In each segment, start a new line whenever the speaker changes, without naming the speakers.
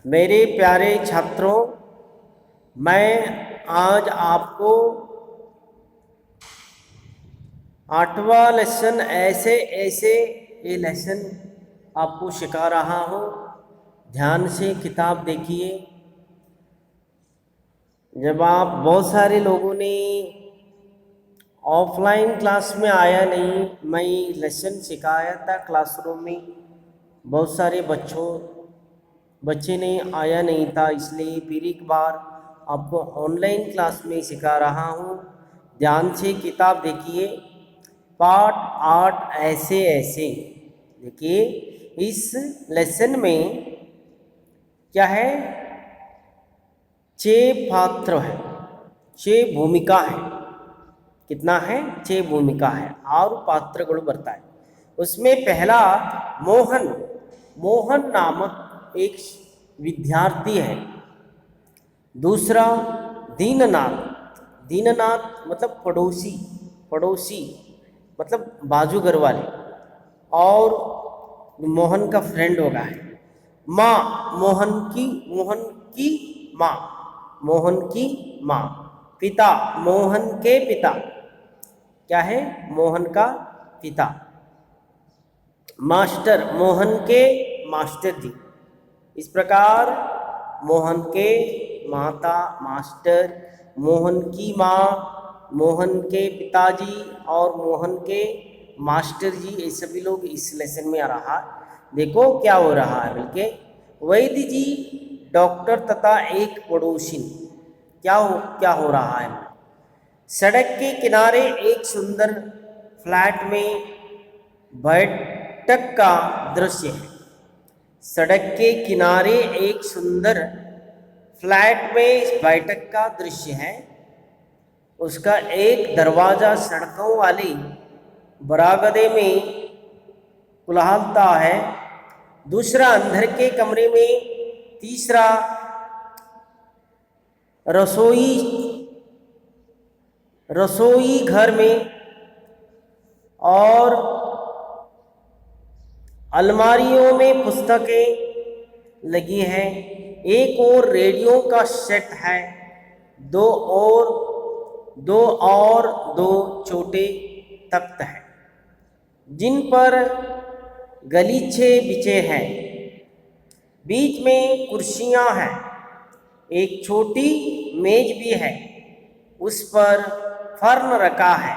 मेरे प्यारे छात्रों, मैं आज आपको 8वां लेसन ऐसे ऐसे ये लेसन आपको सिखा रहा हूँ। ध्यान से किताब देखिए। जब आप बहुत सारे लोगों ने ऑफलाइन क्लास में आया नहीं, मैं लेसन सिखाया था क्लासरूम में, बहुत सारे बच्चे ने आया नहीं था, इसलिए फिर एक बार आपको ऑनलाइन क्लास में सिखा रहा हूँ। ध्यान से किताब देखिए। पाठ 8 ऐसे ऐसे। देखिए इस लेसन में क्या है, 6 पात्र है, 6 भूमिका है। कितना है? 6 भूमिका है, 6 पात्रಗಳು ಬರ್ತಾ है। उसमें पहला मोहन नामक एक विद्यार्थी है। दूसरा दीननाथ मतलब पड़ोसी मतलब बाजू घर वाले, और मोहन का फ्रेंड होगा है। माँ मोहन की माँ। पिता मोहन के पिता, क्या है? मोहन का पिता। मास्टर मोहन के मास्टर जी। इस प्रकार मोहन के माता मास्टर, मोहन की माँ, मोहन के पिताजी और मोहन के मास्टर जी, ये सभी लोग इस लेसन में आ रहा। देखो क्या हो रहा है बल्कि वैद्य जी, डॉक्टर तथा एक पड़ोसी। क्या हो रहा है? सड़क के किनारे एक सुंदर फ्लैट में बैठक का दृश्य है। सड़क के किनारे एक सुंदर फ्लैट में बैठक का दृश्य है। उसका एक दरवाजा सड़कों वाली बरामदे में खुलता है, दूसरा अंदर के कमरे में, तीसरा रसोई घर में, और अलमारियों में पुस्तकें लगी हैं। एक और रेडियो का सेट है। दो और दो छोटे तख्त हैं जिन पर गलीचे बिछे हैं। बीच में कुर्सियां हैं, एक छोटी मेज भी है, उस पर फर्न रखा है।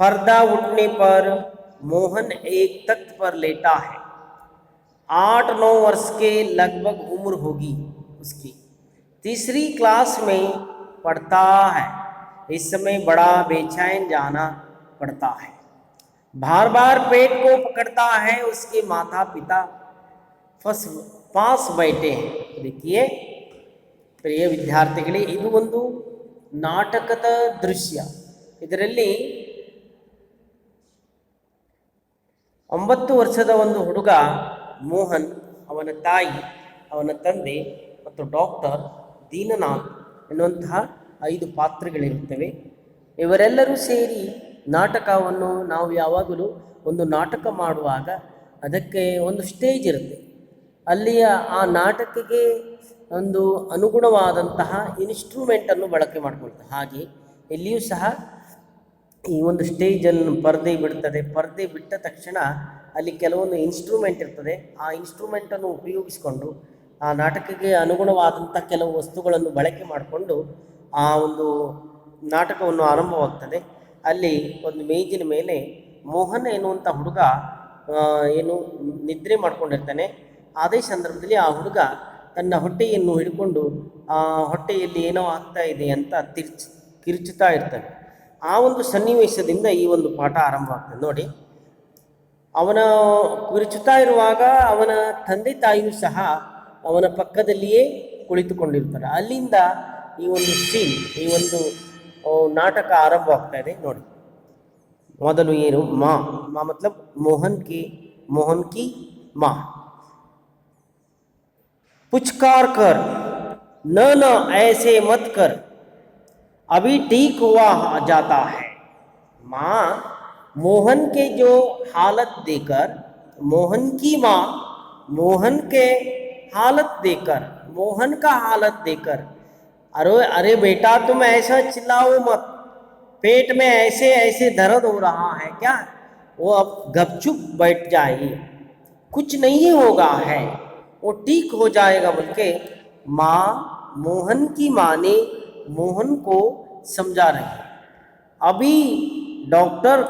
पर्दा उठने पर मोहन एक तख्त पर लेटा है। 8-9 वर्ष के लगभग उम्र होगी उसकी। तीसरी क्लास में पढ़ता है। इस समय बड़ा बेचैन जाना पड़ता है। बार बार पेट को पकड़ता है। उसके माता पिता पास बैठे हैं। देखिए ಪ್ರಿಯ ವಿದ್ಯಾರ್ಥಿಗಳೇ, ಇದು ಒಂದು ನಾಟಕದ ದೃಶ್ಯ. ಇದರಲ್ಲಿ 9 ವರ್ಷದ ಒಂದು ಹುಡುಗ ಮೋಹನ್, ಅವನ ತಾಯಿ, ಅವನ ತಂದೆ ಮತ್ತು ಡಾಕ್ಟರ್ ದೀನನಾಥ್ ಎನ್ನುವಂತಹ 5 ಪಾತ್ರಗಳಿರುತ್ತವೆ. ಇವರೆಲ್ಲರೂ ಸೇರಿ ನಾಟಕವನ್ನು, ನಾವು ಯಾವಾಗಲೂ ಒಂದು ನಾಟಕ ಮಾಡುವಾಗ ಅದಕ್ಕೆ ಒಂದು ಸ್ಟೇಜ್ ಇರುತ್ತೆ. ಅಲ್ಲಿಯ ಆ ನಾಟಕಕ್ಕೆ ಒಂದು ಅನುಗುಣವಾದಂತಹ ಇನ್ಸ್ಟ್ರೂಮೆಂಟನ್ನು ಬಳಕೆ ಮಾಡಿಕೊಳ್ತಾರೆ. ಹಾಗೆ ಇಲ್ಲಿಯೂ ಸಹ ಈ ಒಂದು ಸ್ಟೇಜನ್ನು ಪರದೆ ಬಿಡ್ತದೆ. ಪರದೆ ಬಿಟ್ಟ ತಕ್ಷಣ ಅಲ್ಲಿ ಕೆಲವೊಂದು ಇನ್ಸ್ಟ್ರೂಮೆಂಟ್ ಇರ್ತದೆ. ಆ ಇನ್ಸ್ಟ್ರೂಮೆಂಟನ್ನು ಉಪಯೋಗಿಸಿಕೊಂಡು ಆ ನಾಟಕಕ್ಕೆ ಅನುಗುಣವಾದಂಥ ಕೆಲವು ವಸ್ತುಗಳನ್ನು ಬಳಕೆ ಮಾಡಿಕೊಂಡು ಆ ಒಂದು ನಾಟಕವನ್ನು ಆರಂಭವಾಗ್ತದೆ. ಅಲ್ಲಿ ಒಂದು ಮೇಜಿನ ಮೇಲೆ ಮೋಹನ್ ಎನ್ನುವಂಥ ಹುಡುಗ ನಿದ್ರೆ ಮಾಡ್ಕೊಂಡಿರ್ತಾನೆ. ಅದೇ ಸಂದರ್ಭದಲ್ಲಿ ಆ ಹುಡುಗ ತನ್ನ ಹೊಟ್ಟೆಯನ್ನು ಹಿಡ್ಕೊಂಡು ಆ ಹೊಟ್ಟೆಯಲ್ಲಿ ಏನೋ ಆಗ್ತಾ ಇದೆ ಅಂತ ಕಿರುಚುತ್ತಾ ಇರ್ತಾನೆ. ಆ ಒಂದು ಸನ್ನಿವೇಶದಿಂದ ಈ ಒಂದು ಪಾಠ ಆರಂಭ ಆಗ್ತದೆ. ನೋಡಿ, ಅವನ ಕಿರುಚುತ್ತಾ ಇರುವಾಗ ಅವನ ತಂದೆ ತಾಯಿಯೂ ಸಹ ಅವನ ಪಕ್ಕದಲ್ಲಿಯೇ ಕುಳಿತುಕೊಂಡಿರ್ತಾರೆ. ಅಲ್ಲಿಂದ ಈ ಒಂದು ಸೀನ್, ಈ ಒಂದು ನಾಟಕ ಆರಂಭವಾಗ್ತಾ ಇದೆ. ನೋಡಿ, ಮೊದಲು ಏನು, ಮಾ ಮತಲಬ್ मोहन की माँ पुचकार कर, न ऐसे मत कर, अभी ठीक हुआ जाता है। माँ मोहन के जो हालत देकर, मोहन की माँ मोहन के हालत देकर, मोहन का हालत देकर, अरे अरे बेटा तुम ऐसा चिल्लाओ मत, पेट में ऐसे ऐसे दर्द हो रहा है क्या, वो अब गपचुप बैठ जाएगी, कुछ नहीं होगा है, वो ठीक हो जाएगा बोल के माँ, मोहन की माँ ने मोहन को समझा रही है। अभी डॉक्टर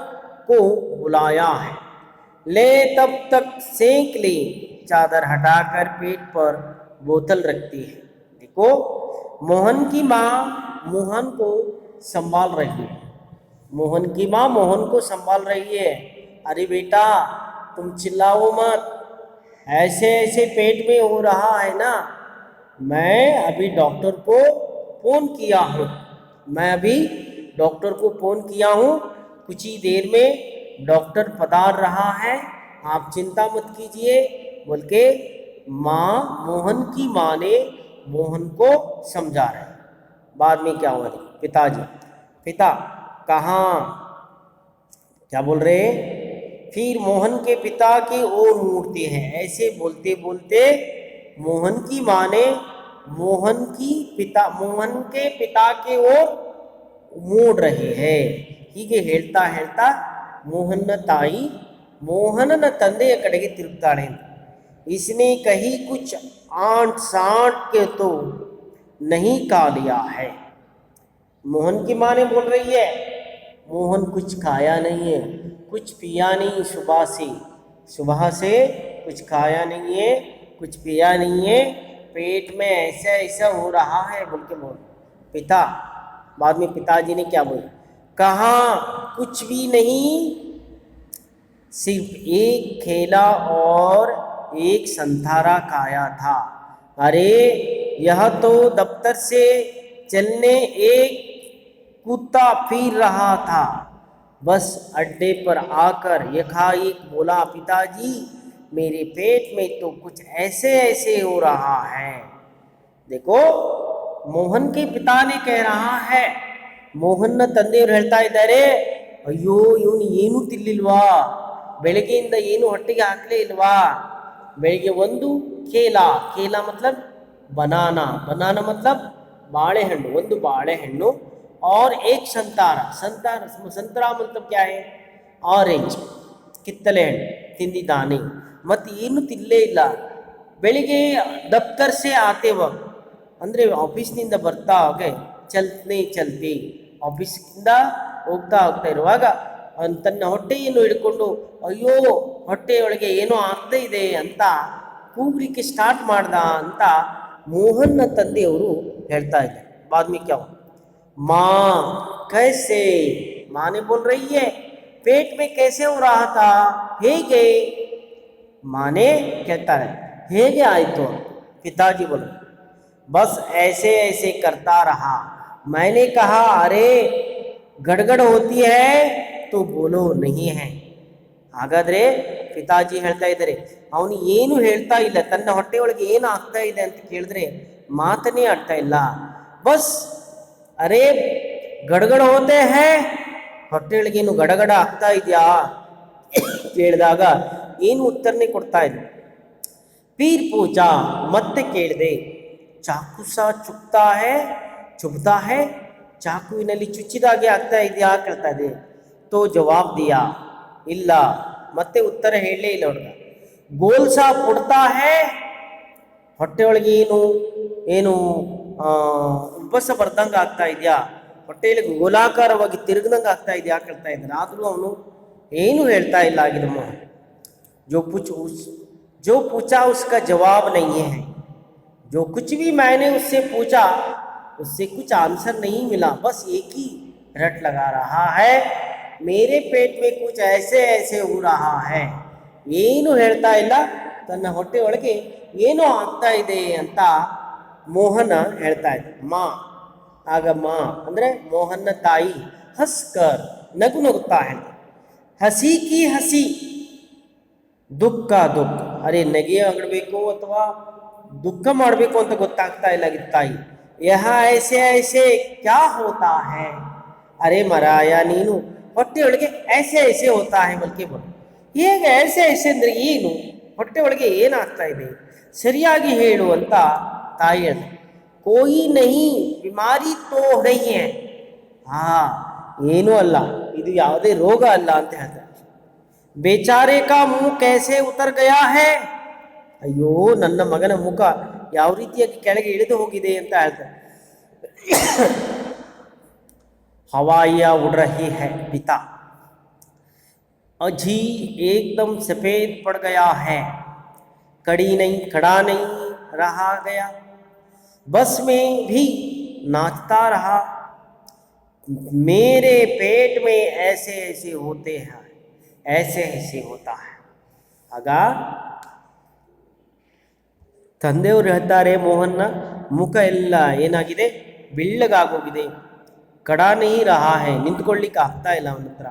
को बुलाया है, ले तब तक सेंक ले, चादर हटाकर पेट पर बोतल रखती है। देखो मोहन की माँ मोहन को संभाल रही है, मोहन की माँ मोहन को संभाल रही है। अरे बेटा तुम चिल्लाओ मत, ऐसे ऐसे पेट में हो रहा है ना, मैं अभी डॉक्टर को फ़ोन किया हूँ, मैं अभी डॉक्टर को फ़ोन किया हूँ, कुछ ही देर में डॉक्टर पधार रहा है, आप चिंता मत कीजिए बोल के माँ, मोहन की माँ ने मोहन को समझा रहे। बाद में क्या हुआ, पिताजी, पिता कहाँ, क्या बोल रहे हैं, फिर मोहन के पिता की ओर मुड़ते हैं, ऐसे बोलते बोलते मोहन की माँ ने मोहन के पिता के ओर ಮೂಡ್ रहे हैं। ಹೀಗೆ ಹೇಳ್ತಾ ಹೇಳ್ತಾ ಮೋಹನ್ನ ತಾಯಿ ಮೋಹನನ ತಂದೆಯ ಕಡೆಗೆ ತಿರುಗ್ತಾಳೆ। इसने कहीं कुछ आंट साँट के तो नहीं खा लिया है। मोहन की माँ ने बोल रही है मोहन कुछ खाया नहीं है, कुछ पिया नहीं, सुबह से कुछ खाया नहीं है, कुछ पिया नहीं है, पेट में ऐसा ऐसा हो रहा है बोल के बोल। पिता, बाद में पिताजी ने क्या बोला, कहा कुछ भी नहीं, सिर्फ एक केला और एक संतरा खाया था। अरे यह तो दफ्तर से चलने एक कुत्ता फिर रहा था, बस अड्डे पर आकर यकायक बोला पिताजी मेरे पेट में तो कुछ ऐसे ऐसे हो रहा है। देखो ಮೋಹನ್ ಕೆ ಪಿತಾನೆ ಕಹ ರಹಾ ಹೈ, ಮೋಹನ್ನ ತಂದೆಯವರು ಹೇಳ್ತಾ ಇದ್ದಾರೆ ಅಯ್ಯೋ ಇವನು ಏನು ತಿನ್ನಲಿಲ್ವಾ, ಬೆಳಗ್ಗೆಯಿಂದ ಏನು ಹೊಟ್ಟೆಗೆ ಹಾಕಲೇ ಇಲ್ವಾ, ಬೆಳಿಗ್ಗೆ ಒಂದು ಕೇಲಾ ಮತ್ಲಬ್ ಬನಾನಾ ಮತ್ಲಬ್ ಬಾಳೆಹಣ್ಣು, ಒಂದು ಬಾಳೆಹಣ್ಣು, और एक संतरा मतलब क्या है, ಆರೆಂಜ್, ಕಿತ್ತಳೆ ಹಣ್ಣು ತಿಂದಿದ್ದಾನೆ, ಮತ್ತು ಏನು ತಿನ್ನಲೇ ಇಲ್ಲ। ಬೆಳಿಗ್ಗೆ ದಫ್ತರ್ ಸೆ ಆತೆ ವಕ್ತ್ ಅಂದರೆ ಆಫೀಸ್ನಿಂದ ಬರ್ತಾ ಹಾಗೆ ಚಲ್ತೆ ಆಫೀಸಿಂದ ಹೋಗ್ತಾ ಇರುವಾಗ ತನ್ನ ಹೊಟ್ಟೆಯನ್ನು ಹಿಡ್ಕೊಂಡು ಅಯ್ಯೋ ಹೊಟ್ಟೆಯೊಳಗೆ ಏನೋ ಆಗ್ತಾ ಇದೆ ಅಂತ ಕೂಗಲಿಕ್ಕೆ ಸ್ಟಾರ್ಟ್ ಮಾಡ್ದ ಅಂತ ಮೋಹನ್ನ ತಂದೆಯವರು ಹೇಳ್ತಾ ಇದ್ದಾರೆ। बाद में क्या हुआ, माँ कैसे, माँ ने बोल रही है पेट में कैसे हो रहा था, ಹೇಗೆ, माँ ने कहता है ಹೇಗೆ ಆಯಿತು, पिताजी बोले बस ऐसे ऐसे करता रहा, मैंने कहा अरे गड़गड़ होती है तो बोलो नहीं है। ಹಾಗಾದರೆ ಪಿತಾಜಿ ಹೇಳ್ತಾ ಇದ್ದಾರೆ ಅವನು ಏನು ಹೇಳ್ತಾ ಇಲ್ಲ, ತನ್ನ ಹೊಟ್ಟೆಯೊಳಗೆ ಏನು ಆಗ್ತಾ ಇದೆ ಅಂತ ಕೇಳಿದ್ರೆ ಮಾತನೇ ಆಡ್ತಾ ಇಲ್ಲ, ಬಸ್ ಅರೆ ಗಡಗಡ ಹೋತೆ ಹೇ, ಹೊಟ್ಟೆಯೊಳಗೇನು ಗಡಗಡ ಆಗ್ತಾ ಇದೆಯಾ ಕೇಳಿದಾಗ ಏನು ಉತ್ತರನೇ ಕೊಡ್ತಾ ಇಲ್ಲ। ಫಿರ್ ಪೂಜಾ, ಮತ್ತೆ ಕೇಳಿದೆ, ಚಾಕು ಸಹ ಚುಬ್ತಾ ಹೈ, ಚಾಕುವಿನಲ್ಲಿ ಚುಚ್ಚಿದಾಗೆ ಆಗ್ತಾ ಇದೆಯಾ ಕೇಳ್ತಾ ಇದೆ, ತೋ ಜವಾಬ್ ದಿಯಾ, ಇಲ್ಲ, ಮತ್ತೆ ಉತ್ತರ ಹೇಳಲೇ ಇಲ್ಲ ಹುಡುಗ। ಗೋಲ್ ಸಹ ಪುಡ್ತಾ ಹೈ, ಹೊಟ್ಟೆಯೊಳಗೆ ಏನು ಉಬ್ಬಸ ಬರ್ದಂಗೆ ಆಗ್ತಾ ಇದೆಯಾ, ಹೊಟ್ಟೆಯಲ್ಲಿ ಗೋಲಾಕಾರವಾಗಿ ತಿರುಗ್ದಂಗೆ ಆಗ್ತಾ ಇದೆಯಾ ಕೇಳ್ತಾ ಇದ್ದಾನೆ, ಆದರೂ ಅವನು ಏನು ಹೇಳ್ತಾ ಇಲ್ಲ ಆಗಿದಮ್ಮ। जो पूछा उसका जवाब नहीं है, जो कुछ भी मैंने उससे पूछा उससे कुछ आंसर नहीं मिला, बस एक ही रट लगा रहा है, मेरे पेट में कुछ ऐसे ऐसे हो रहा है, ಏನು ಹೇಳ್ತಾ ಇಲ್ಲ, ತನ್ನ ಹೊಟ್ಟೆ ಒಳಗೆ ಏನೋ ಆಗ್ತಾ ಇದೆ ಅಂತ ಮೋಹನ ಹೇಳ್ತಾ ಇದ್ದ। ಮಾ, ಆಗ ಮಾ ಅಂದರೆ ಮೋಹನ್ನ ತಾಯಿ ಹಸ್ಕರ್ ನಗುತ್ತಾ ಹೇಳ್ತಾರೆ, ಹಸಿ ಕಿ ಹಸಿ ದುಃಖ ದುಃಖ, ಅರೆ ನಗೆ ಆಗಬೇಕು ಅಥವಾ ದುಃಖ ಮಾಡಬೇಕು ಅಂತ ಗೊತ್ತಾಗ್ತಾ ಇಲ್ಲ ತಾಯಿ। ಯಹ ಐಸೆ ಐಸೆ ಕ್ಯಾ ಹೋತಾ ಹೈ, ಅರೆ ಮರಾಯ ನೀನು ಹೊಟ್ಟೆಯೊಳಗೆ ಐಸೆ ಐಸೆ ಹೋತಾ ಹೈ ಬಲ್ಕಿ ಬೋಲು, ಹೇಗೆ ಐಸೆ ಐಸೆ ಅಂದರೆ ಏನು, ಹೊಟ್ಟೆಯೊಳಗೆ ಏನಾಗ್ತಾ ಇದೆ, ಸರಿಯಾಗಿ ಹೇಳು ಅಂತ ತಾಯಿ ಹೇಳ್ತಾರೆ. ಕೋಯಿ ನಹಿ ಬಿಮಾರಿ ತೋ ನಹಿ ಹೈ. ಹಾ, ಏನೂ ಅಲ್ಲ, ಇದು ಯಾವುದೇ ರೋಗ ಅಲ್ಲ ಅಂತ ಹೇಳ್ತಾರೆ. ಬೇಚಾರೆ ಕಾ ಮುಖ ಕೈಸೆ ಉತರ ಗಯಾ ಹೈ. ಅಯ್ಯೋ, ನನ್ನ ಮಗನ ಮುಖ ಯಾವ ರೀತಿಯಾಗಿ ಕೆಳಗೆ ಇಳಿದು ಹೋಗಿದೆ ಅಂತ ಹೇಳ್ತಾರೆ. हवाइयाँ उड़ रही है पिता, अजी एकदम सफ़ेद पड़ गया है, कड़ी नहीं खड़ा नहीं रहा गया, बस में भी नाचता रहा, मेरे पेट में ऐसे ऐसे होते हैं, ऐसे ऐसे होता है. ಆಗ ತಂದೆಯವರು ಹೇಳ್ತಾರೆ, ಮೋಹನ್ನ ಮುಖ ಎಲ್ಲ ಏನಾಗಿದೆ, ಬೆಳ್ಳಗಾಗೋಗಿದೆ. ಕಡಾನೇ ರಹಾ ಹೈ, ನಿಂತ್ಕೊಳ್ಳಿಕ್ಕೆ ಆಗ್ತಾ ಇಲ್ಲ ಅವನ ಹತ್ರ.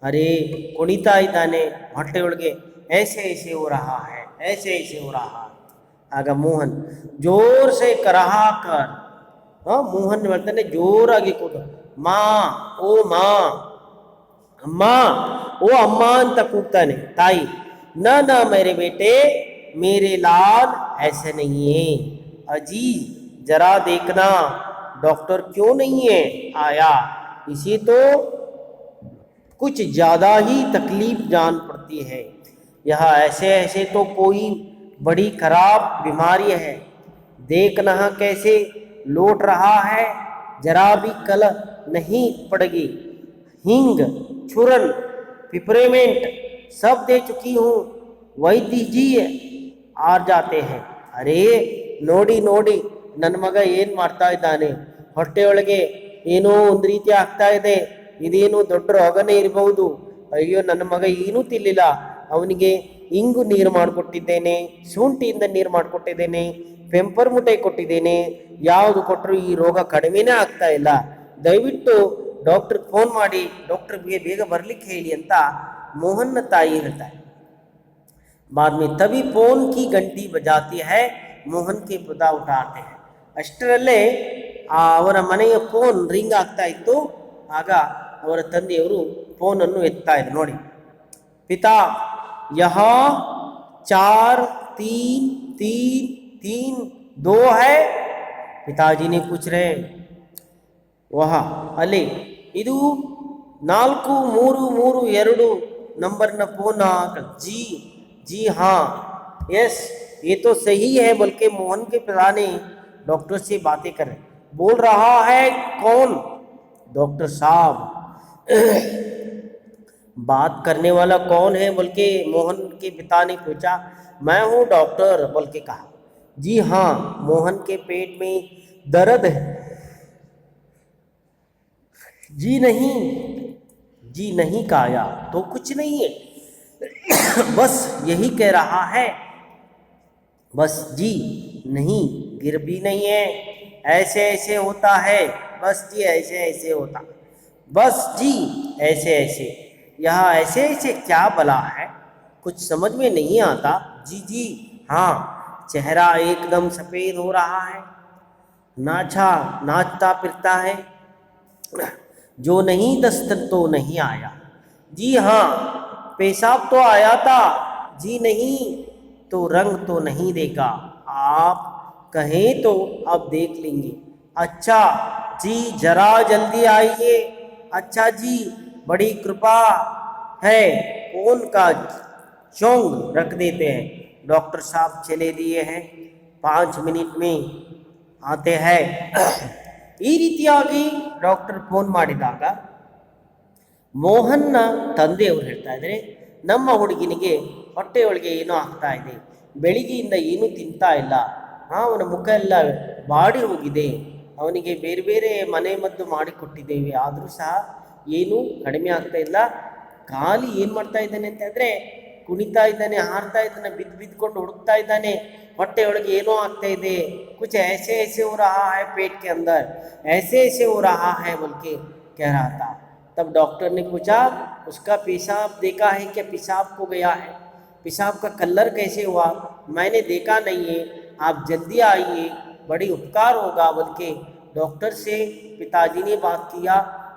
ಅರೇ, ಕುಣಿತಾ ಇದ್ದಾನೆ ಹೊಟ್ಟೆಯೊಳಗೆ. ऐसे ऐसे हो रहा है, ऐसे ऐसे हो रहा है. ಆಗ ಮೋಹನ್ ಜೋರ್ ಸೆ ಕರಹಾ ಕರ್, ಮೋಹನ್ ಹೇಳ್ತಾನೆ ಜೋರಾಗಿ ಕೂತು, ಮಾ, ಓ ಮಾ, ಅಮ್ಮ, ಓ ಅಮ್ಮ ಅಂತ ಕೂಗ್ತಾನೆ ತಾಯಿ. ನ ಮೇರೆ ಬೇಟೆ, मेरे लाल ऐसे नहीं है, अजी जरा देखना डॉक्टर क्यों नहीं है आया, इसे तो कुछ ज़्यादा ही तकलीफ जान पड़ती है, यह ऐसे ऐसे तो कोई बड़ी खराब बीमारी है, देखना कैसे लौट रहा है, जरा भी कल नहीं पड़ेगी, हींग चूरन पिपरेमेंट सब दे चुकी हूँ, वैद्य जी आ जाते हैं. ಅರೇ, ನೋಡಿ ನೋಡಿ ನನ್ನ ಮಗ ಏನು ಮಾಡ್ತಾ ಇದ್ದಾನೆ, ಹೊಟ್ಟೆಯೊಳಗೆ ಏನೋ ಒಂದು ರೀತಿ ಆಗ್ತಾ ಇದೆ, ಇದೇನು ದೊಡ್ಡ ರೋಗನೇ ಇರಬಹುದು. ಅಯ್ಯೋ, ನನ್ನ ಮಗ ಏನೂ ತಿನ್ಲಿಲ್ಲ, ಅವನಿಗೆ ಇಂಗು ನೀರು ಮಾಡಿಕೊಟ್ಟಿದ್ದೇನೆ, ಶುಂಠಿಯಿಂದ ನೀರು ಮಾಡಿಕೊಟ್ಟಿದ್ದೇನೆ, ಪೆಂಪರ್ ಮುಟೆ ಕೊಟ್ಟಿದ್ದೇನೆ, ಯಾವುದು ಕೊಟ್ಟರು ಈ ರೋಗ ಕಡಿಮೆನೇ ಆಗ್ತಾ ಇಲ್ಲ. ದಯವಿಟ್ಟು ಡಾಕ್ಟ್ರಿಗೆ ಫೋನ್ ಮಾಡಿ ಡಾಕ್ಟ್ರಿಗೆ ಬೇಗ ಬರಲಿಕ್ಕೆ ಹೇಳಿ ಅಂತ ಮೋಹನ್ನ ತಾಯಿ ಹೇಳ್ತಾರೆ. बाद में तभी फोन की घंटी बजाती है, ಮೋಹನ್ ಕೆ ಪುದ ಉಠಾತೆ हैं. ಅಷ್ಟರಲ್ಲೇ ಅವರ ಮನೆಯ ಫೋನ್ ರಿಂಗ್ ಆಗ್ತಾ ಇತ್ತು. ಆಗ ಅವರ ತಂದೆಯವರು ಫೋನನ್ನು ಎತ್ತಾ ಇದ್ರು. ನೋಡಿ, ಪಿತಾ ಯಹ 4 3 3 3 2 है. पिताजी ने पूछ रहे, वह ಅಲ್ಲಿ ಇದು 4 3 3 2 ನಂಬರ್ನ ಫೋನ್. जी हाँ, यस, ये तो सही है. बल्कि मोहन के पिता ने डॉक्टर से बातें कर रहे. बोल रहा है कौन? डॉक्टर साहब. बात करने वाला कौन है? बल्कि मोहन के पिता ने पूछा. मैं हूँ डॉक्टर, बल्कि कहा. जी हाँ, मोहन के पेट में दर्द है. जी नहीं काया तो कुछ नहीं है, बस यही कह रहा है. बस जी नहीं, गिर भी नहीं है, ऐसे ऐसे होता है. बस जी ऐसे ऐसे होता, बस जी ऐसे ऐसे. यहाँ ऐसे ऐसे क्या भला है, कुछ समझ में नहीं आता. जी हाँ, चेहरा एकदम सफ़ेद हो रहा है, नाचता फिरता है. जो नहीं दस्तक तो नहीं आया. जी हाँ, पेशाब तो आया था. जी नहीं, तो रंग तो नहीं देखा. आप कहें तो अब देख लेंगे. अच्छा जी, जरा जल्दी आइए. अच्छा जी, बड़ी कृपा है. फोन का चोंग रख देते हैं. डॉक्टर साहब चले दिए हैं, 5 मिनट में आते हैं. ಈ ರೀತಿಯಾಗಿ ಡಾಕ್ಟರ್ ಫೋನ್ ಮಾಡಿದಾಗ ಮೋಹನ್ನ ತಂದೆಯವರು ಹೇಳ್ತಾ ಇದ್ದಾರೆ, ನಮ್ಮ ಹುಡುಗಿನಿಗೆ ಹೊಟ್ಟೆಯೊಳಗೆ ಏನೋ ಆಗ್ತಾ ಇದೆ, ಬೆಳಿಗ್ಗೆಯಿಂದ ಏನೂ ತಿಂತಾ ಇಲ್ಲ, ಅವನ ಮುಖ ಎಲ್ಲ ಬಾಡಿ ಹೋಗಿದೆ, ಅವನಿಗೆ ಬೇರೆ ಬೇರೆ ಮನೆ ಮದ್ದು ಮಾಡಿಕೊಟ್ಟಿದ್ದೇವೆ, ಆದರೂ ಸಹ ಏನೂ ಕಡಿಮೆ ಆಗ್ತಾ ಇಲ್ಲ. ಖಾಲಿ ಏನು ಮಾಡ್ತಾ ಇದ್ದಾನೆ ಅಂತ ಹೇಳಿದ್ರೆ ಕುಣಿತಾ ಇದ್ದಾನೆ, ಹಾರ್ತಾ ಇದ್ದಾನೆ, ಬಿದ್ದುಕೊಂಡು ಹುಡುಕ್ತಾ ಇದ್ದಾನೆ, ಹೊಟ್ಟೆಯೊಳಗೆ ಏನೋ ಆಗ್ತಾ ಇದೆ. कुछ ऐसे ऐसे हो रहा है पेट के अंदर, ऐसे ऐसे हो रहा है बोल के कह रहा था. तब डॉक्टर ने पूछा, उसका पेशाब देखा है क्या? पेशाब को गया है, पेशाब का कलर कैसे हुआ? मैंने देखा नहीं है, आप जल्दी आइए, बड़ी उपकार होगा बोल के डॉक्टर से पिताजी ने बात किया.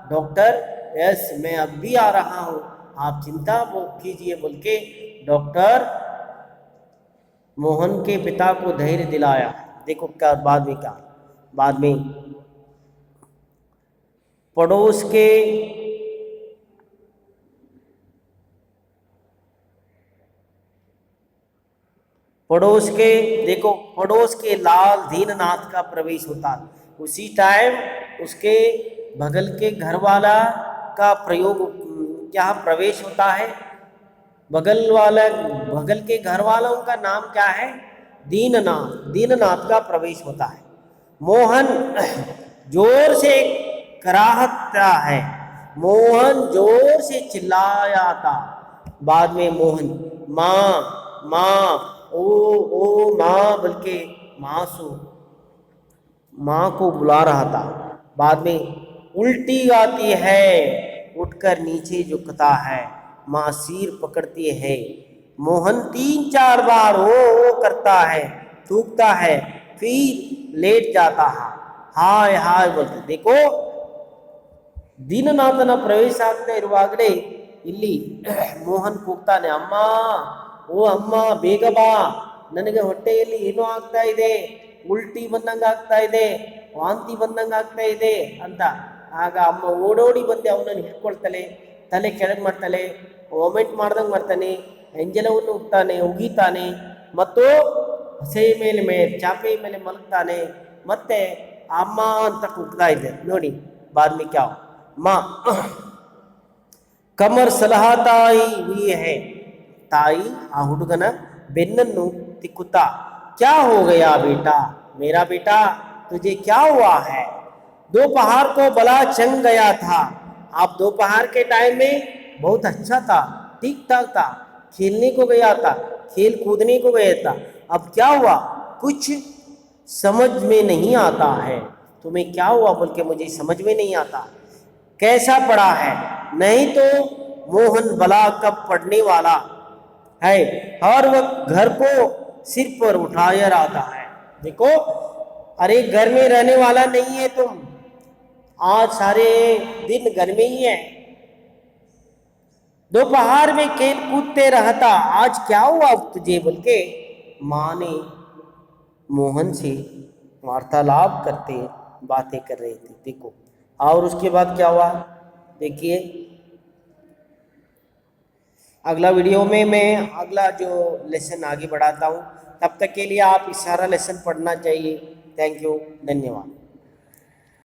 डॉक्टर, यस मैं अब भी आ रहा हूँ, आप चिंता कीजिए बोल के डॉक्टर मोहन के पिता को धैर्य दिलाया। देखो क्या बाद में, क्या बाद में पड़ोस के देखो पड़ोस के लाल दीननाथ का प्रवेश होता। उसी टाइम उसके बगल के घर वाला का प्रयोग क्या प्रवेश होता है। बगल के घर वालों का नाम क्या है? दीननाथ। दीननाथ का प्रवेश होता है। मोहन जोर से कराहता है। मोहन जोर से चिल्लाया था। बाद में मोहन माँ माँ ओ माँ बल्कि माँ माँ को बुला रहा था। बाद में उल्टी आती है, उठकर नीचे झुकता है। माँ सिर पकड़ती है। मोहन 3-4 बार ओ करता है, थूकता है, फिर लेट जाता है। हाय हाय बोलते। देखो ದೀನನಾಥನ ಪ್ರವೇಶ ಆಗ್ತಾ ಇರುವಾಗಲೇ ಇಲ್ಲಿ ಮೋಹನ್ ಕೂಗ್ತಾನೆ, ಅಮ್ಮ ಓ ಅಮ್ಮ ಬೇಗ ಬಾ, ನನಗೆ ಹೊಟ್ಟೆಯಲ್ಲಿ ಏನೋ ಆಗ್ತಾ ಇದೆ, ಉಲ್ಟಿ ಬಂದಂಗೆ ಆಗ್ತಾ ಇದೆ, ವಾಂತಿ ಬಂದಂಗೆ ಆಗ್ತಾ ಇದೆ ಅಂತ. ಆಗ ಅಮ್ಮ ಓಡೋಡಿ ಬಂದು ಅವನನ್ನು ಹಿಡ್ಕೊಳ್ತಾಳೆ, ತಲೆ ಕೆಳಗೆ ಮಾಡ್ತಾಳೆ, ವಾಮಿಟ್ ಮಾಡ್ದಂಗೆ ಮಾಡ್ತಾನೆ, ಎಂಜಲವನ್ನು ಉಗೀತಾನೆ ಮತ್ತು ಹಸೆಯ ಮೇಲೆ ಚಾಪೆ ಮೇಲೆ ಮಲಗ್ತಾನೆ. ಮತ್ತೆ ಅಮ್ಮ ಅಂತ ಕೂಗ್ತಾ ಇದೆ ನೋಡಿ. ಬಾದ್ಮಿ ಕ್ಯಾ माँ ಕಮರ್ ಸಲಹಾತಾಯಿ हुई है। ತಾಯಿ ಆ ಹುಡುಗನ ಬೆನ್ನನ್ನು ತಿಕ್ಕುತ್ತಾ, क्या हो गया बेटा, मेरा बेटा तुझे क्या हुआ है? दोपहर को बड़ा चंग गया था। आप दोपहर के टाइम में बहुत अच्छा था, ठीक ठाक था, खेलने को गया था, खेल कूदने को गया था। अब क्या हुआ? कुछ समझ में नहीं आता है। तुम्हें क्या हुआ बोल के मुझे समझ में नहीं आता। कैसा पड़ा है? नहीं तो मोहन भला कब पढ़ने वाला है, हर वक्त घर को सिर पर उठाया रहता है। देखो अरे घर में रहने वाला नहीं है तुम, आज सारे दिन घर में ही है, दोपहर में खेल कूदते रहता, आज क्या हुआ तुझे बोल के माँ ने मोहन से वार्तालाप करते बातें कर रहे थे। देखो और उसके बाद क्या हुआ देखिए अगला वीडियो में मैं अगला जो लेसन आगे बढ़ाता हूँ। तब तक के लिए आप इस सारा लेसन पढ़ना चाहिए। थैंक यू, धन्यवाद।